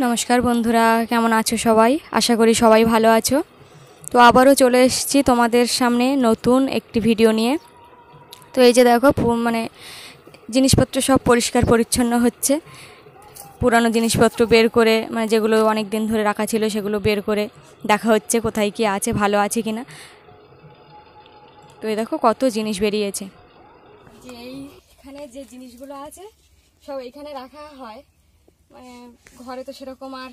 নমস্কার বন্ধুরা, কেমন আছো সবাই? আশা করি সবাই ভালো আছো। তো আবারও চলে এসেছি তোমাদের সামনে নতুন একটি ভিডিও নিয়ে। তো এই যে দেখো, মানে জিনিসপত্র সব পরিষ্কার পরিচ্ছন্ন হচ্ছে। পুরানো জিনিসপত্র বের করে, মানে যেগুলো অনেক দিন ধরে রাখা ছিল সেগুলো বের করে দেখা হচ্ছে কোথায় কি আছে, ভালো আছে কিনা। তো এই দেখো কত জিনিস বেরিয়েছে। যে এইখানে যে জিনিসগুলো আছে সব এইখানে রাখা হয়, মানে ঘরে তো সেরকম আর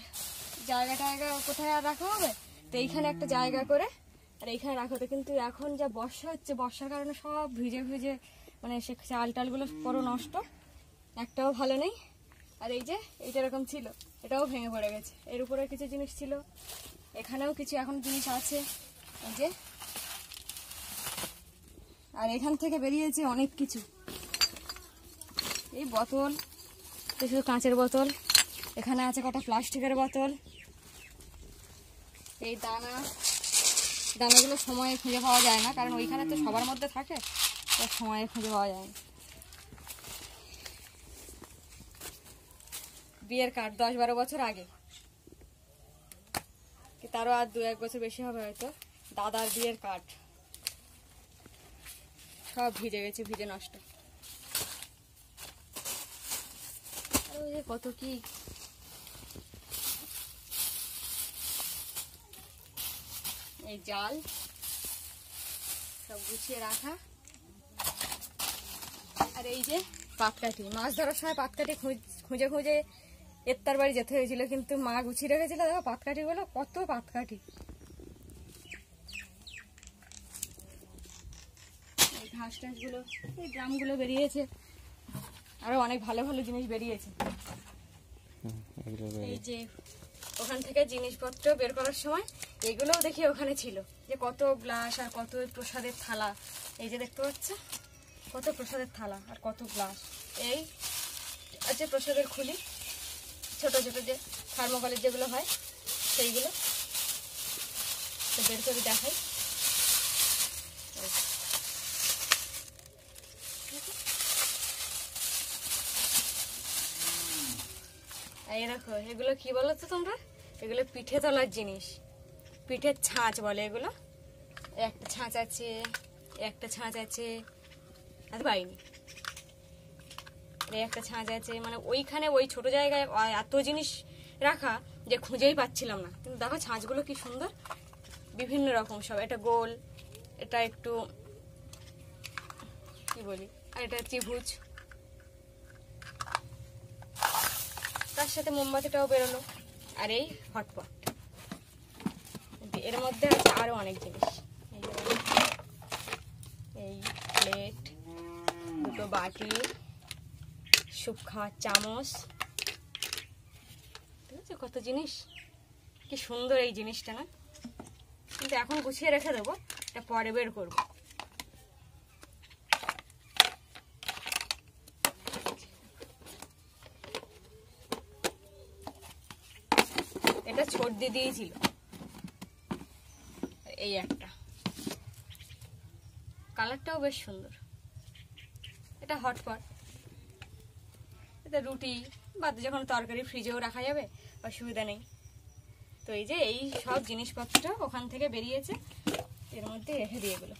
জায়গা কোথায় আর রাখা হবে, তো এইখানে একটা জায়গা করে আর এইখানে রাখা হতো। কিন্তু এখন যা বর্ষা হচ্ছে, বর্ষার কারণে সব ভিজে ভিজে মানে সে চাল টালগুলো পুরো নষ্ট, একটাও ভালো নেই। আর এই যে এইটা এরকম ছিল, এটাও ভেঙে পড়ে গেছে। এর উপরে কিছু জিনিস ছিল, এখানেও কিছু এখন জিনিস আছে এই যে। আর এখান থেকে বেরিয়েছে অনেক কিছু, এই বোতল, শুধু কাঁচের বোতল, এখানে আছে কটা প্লাস্টিকের বোতল, এই দানাগুলো সময়ে খুঁজে পাওয়া যায় না, কারণ ওইখানে তো সবার মধ্যে থাকে, সময়ে খুঁজে পাওয়া যায় না। বিয়ের কার্ড 10-12 বছর আগে, কি তারও আর 2-1 বছর বেশি হবে হয়তো, দাদার বিয়ের কার্ড সব ভিজে গেছে, ভিজে নষ্ট। কত কি এই জাল সব গুছিয়ে রাখা। আর এই যে পাটকাঠি, মাছ ধরার সময় পাটকাঠি খুঁজে খুঁজে এত্তার বাড়ি যেতে হয়েছিল, কিন্তু মা গুছিয়ে রেখেছিল। দেখো পাটকাঠি গুলো, কত পাটকাঠি। এই ঘাস টাস গুলো, এই ড্রামগুলো বেরিয়েছে, আরো অনেক ভালো ভালো জিনিস বেরিয়েছে। এই যে ওখান থেকে জিনিসপত্র বের করার সময় এগুলোও দেখি ওখানে ছিল, যে কত গ্লাস আর কত প্রসাদের থালা। এই যে দেখতে পাচ্ছ কত প্রসাদের থালা আর কত গ্লাস। এই আছে প্রসাদের খুলি, ছোট ছোট যে থার্মোকলের যেগুলো হয় সেইগুলো বের করে দেখাই। এই দেখো, এগুলো কি বলো তো তোমরা? এগুলো পিঠে তোলার জিনিস, পিঠের ছাঁচ বলে এগুলো। একটা ছাঁচ আছে, একটা ছাঁচ আছে, আর পাইনি, একটা ছাঁচ আছে। মানে ওইখানে ওই ছোট জায়গায় এত জিনিস রাখা যে খুঁজেই পাচ্ছিলাম না। কিন্তু দেখো ছাঁচগুলো কি সুন্দর, বিভিন্ন রকম সব। এটা গোল, এটা একটু কি বলি, আর এটা ত্রিভুজ। তার সাথে মোমবাতিটাও বেরোলো। আর এই হটপট, এর মধ্যে আছে আরো অনেক জিনিস। এই প্লেট, দুটো বাটি, স্যুপ খাওয়ার চামচ, ঠিক আছে, কত জিনিস। কি সুন্দর এই জিনিসটা না? কিন্তু এখন গুছিয়ে রেখে দেবো, এটা পরে বের করবো। এটা ছোট দিদিই ছিল। এই একটা কালারটাও বেশ সুন্দর। এটা হটপট, এটা রুটি বা যখন তরকারি ফ্রিজেও রাখা যাবে, অসুবিধা নেই। তো এই যে এই সব জিনিসপত্র ওখান থেকে বেরিয়েছে, এর মধ্যে রেখে দিয়ে গেলো।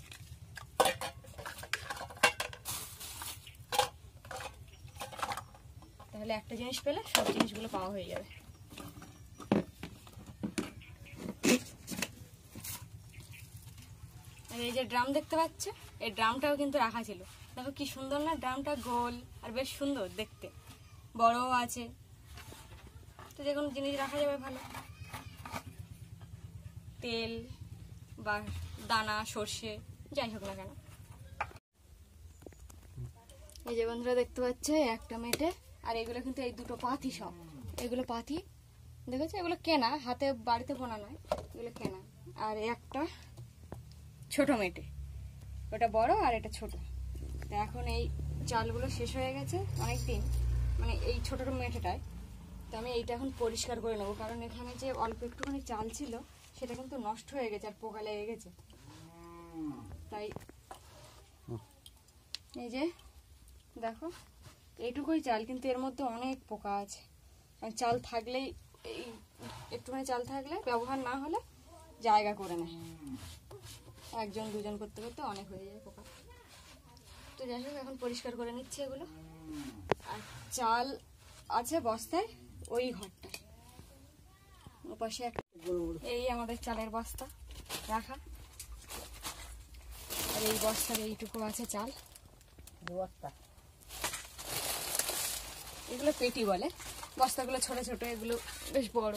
তাহলে একটা জিনিস পেলে সব জিনিসগুলো পাওয়া হয়ে যাবে। আর এই যে ড্রাম দেখতে পাচ্ছ, এই ড্রামটাও কিন্তু রাখা ছিল। দেখো কি সুন্দর না, ড্রামটা গোল আর বেশ সুন্দর দেখতে, বড়ও আছে। তো যে কোনো জিনিস রাখা যাবে ভালো, তেল বা দানা, সর্ষে, যাই হোক না কেন। এই যে বন্ধুরা দেখতে পাচ্ছ একটা মেটে, আর এগুলো কিন্তু এই দুটো পাতি, সব এগুলো পাতি, দেখেছো? এগুলো কেনা, হাতে বাড়িতে বোনা নয়, এগুলো কেনা। আর একটা ছোট মেটে, ওটা বড় আর এটা ছোট। এখন এই চালগুলো শেষ হয়ে গেছে অনেকদিন, মানে এই ছোট মেটেটায়। তো আমি এইটা এখন পরিষ্কার করে নেবো, কারণ এখানে যে অল্প একটুখানি চাল ছিল সেটা কিন্তু নষ্ট হয়ে গেছে আর পোকা লেগে গেছে। তাই এই যে দেখো, এইটুকুই চাল, কিন্তু এর মধ্যে অনেক পোকা আছে। আর চাল থাকলেই এই একটুখানি চাল থাকলে, ব্যবহার না হলে জায়গা করে নেয়, একজন দুজন করতে করতে অনেক হয়ে যায় পোকা। তো যাই হোক এখন পরিষ্কার করে নিচ্ছে এগুলো। আর চাল আছে বস্তায় ওই ঘরটা, ওপাশে একটা এই আমাদের চালের বস্তা রাখা, আর এই বস্তার এইটুকু আছে চাল, বস্তা এগুলো পেটি বলে, বস্তাগুলো ছোট ছোট, এগুলো বেশ বড়।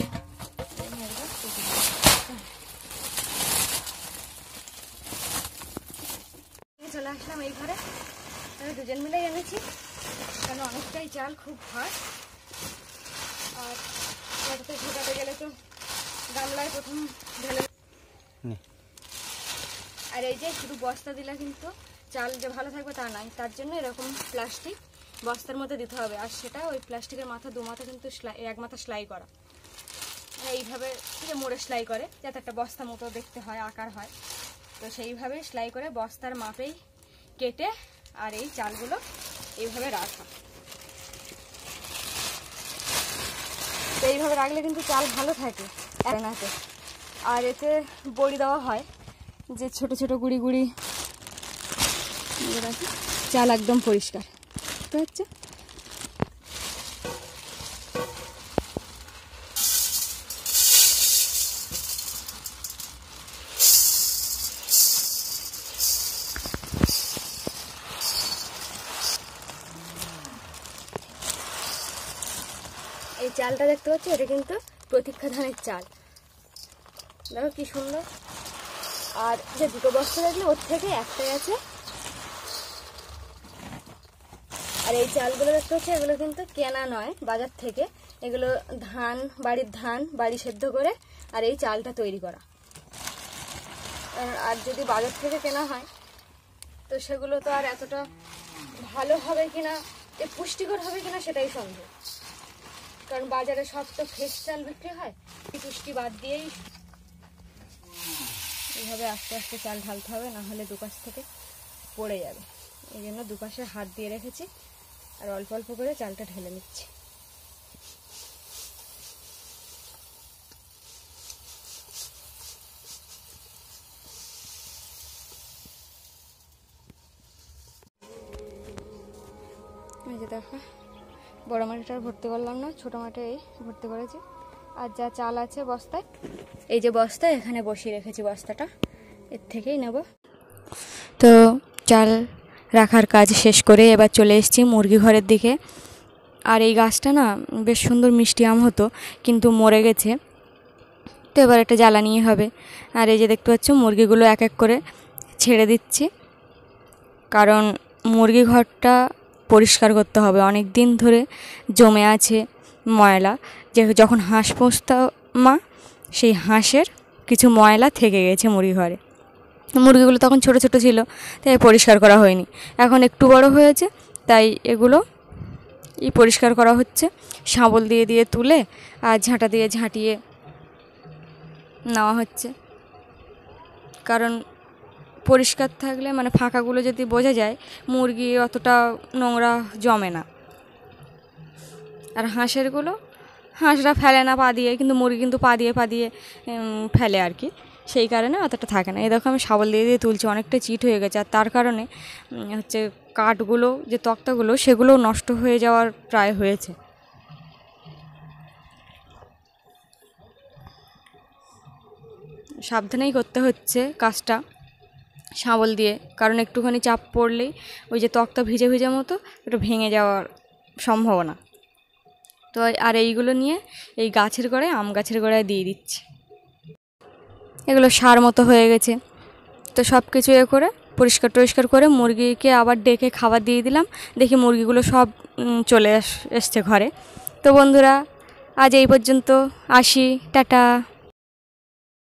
চলে আসলাম এই ঘরে, আমি দুজন মিলেই এনেছি, কারণ অনেকটাই চাল, খুব ভার। আর বাড়িতে ঢোকাতে গেলে তো গামলায় প্রথম ঢেলে, আর এই যে শুধু বস্তা দিলে কিন্তু চাল যে ভালো থাকবে তা নয়, তার জন্য এরকম প্লাস্টিক বস্তার মধ্যে দিতে হবে। আর সেটা ওই প্লাস্টিকের মাথা দু মাথা কিন্তু এক মাথা সেলাই করা, এইভাবে যে মোড়ে সেলাই করে যাতে একটা বস্তা মতো দেখতে হয়, আকার হয়। তো সেইভাবে সেলাই করে বস্তার মাপেই কেটে আর এই চালগুলো এইভাবে রাখা। তো এইভাবে রাখলে কিন্তু চাল ভালো থাকে এনাতে। আর এতে বড়ি দেওয়া হয়, যে ছোট ছোট গুড়ি গুড়ি রাখি, চাল একদম পরিষ্কার তো হচ্ছে। এই চালটা দেখতে পাচ্ছি, এটা কিন্তু প্রতীক্ষা ধানের চাল, দেখো কি সুন্দর। আর যে দুটো বস্তা দেখলে ওর থেকে একটাই আছে। আর এই চালগুলো দেখতে হচ্ছে, এগুলো কিন্তু কেনা নয় বাজার থেকে, এগুলো ধান, বাড়ির ধান বাড়ি সেদ্ধ করে আর এই চালটা তৈরি করা। আর যদি বাজার থেকে কেনা হয় তো সেগুলো তো আর এতটা ভালো হবে কিনা, পুষ্টিকর হবে কিনা সেটাই সন্দেহ, কারণ বাজারে সব তো ফ্রেশ চাল বিক্রি হয়। পুষ্টি বাদ দিয়েই এইভাবে আস্তে আস্তে চাল ঢালতে হবে, না হলে দুপাশ থেকে পড়ে যাবে। এই জন্য দুপাশে হাত দিয়ে রেখেছি আর অল্প অল্প করে চালটা ঢেলে নিচ্ছি। এই যে দেখো, বড় মাটিটা ভর্তি করলাম না, ছোটো মাঠে এই ভর্তি করেছি। আর যা চাল আছে বস্তায়, এই যে বস্তা এখানে বসিয়ে রেখেছি, বস্তাটা এর থেকেই নেব। তো চাল রাখার কাজ শেষ করে এবার চলে এসেছি মুরগি ঘরের দিকে। আর এই গাছটা না বেশ সুন্দর মিষ্টি আম হতো, কিন্তু মরে গেছে, তো এবার একটা জ্বালানি হবে। আর এই যে দেখতে পাচ্ছ মুরগিগুলো এক এক করে ছেড়ে দিচ্ছি, কারণ মুরগি ঘরটা পরিষ্কার করতে হবে, অনেক দিন ধরে জমে আছে ময়লা। যে যখন হাঁস পুষতাম মা, সেই হাঁসের কিছু ময়লা থেকে গেছে মুরগি ঘরে। মুরগিগুলো তখন ছোট ছোট ছিল, তাই পরিষ্কার করা হয়নি। এখন একটু বড় হয়েছে, তাই এগুলো পরিষ্কার করা হচ্ছে, শাবল দিয়ে দিয়ে তুলে আর ঝাঁটা দিয়ে ঝাঁটিয়ে নেওয়া হচ্ছে। কারণ পরিষ্কার থাকলে মানে ফাঁকাগুলো যদি বোঝা যায়, মুরগি অতটা নোংরা জমে না। আর হাঁসরা ফেলে না পা দিয়ে, কিন্তু মুরগি কিন্তু পা দিয়ে ফেলে আর কি, সেই কারণে অতটা থাকে না। এই দেখো আমি শাবল দিয়ে দিয়ে তুলছি, অনেকটা চিট হয়ে গেছে। আর তার কারণে হচ্ছে কাঠগুলো, যে তক্তাগুলো, সেগুলো নষ্ট হয়ে যাওয়ার প্রায় হয়েছে। সাবধানেই করতে হচ্ছে কাজটা শাবল দিয়ে, কারণ একটুখানি চাপ পড়লেই ওই যে তক্তা ভিজে ভিজে মতো একটু ভেঙে যাওয়ার সম্ভাবনা। তো আর এইগুলো নিয়ে এই গাছের গোড়ায়, আম গাছের গোড়ায় দিয়ে দিচ্ছি। এগুলো সার মতো হয়ে গেছে। তো সব কিছু করে পরিষ্কার করে মুরগিকে আবার ডেকে খাবার দিয়ে দিলাম। দেখি মুরগিগুলো সব চলে এসছে ঘরে। তো বন্ধুরা, আজ এই পর্যন্ত, আসি, টাটা।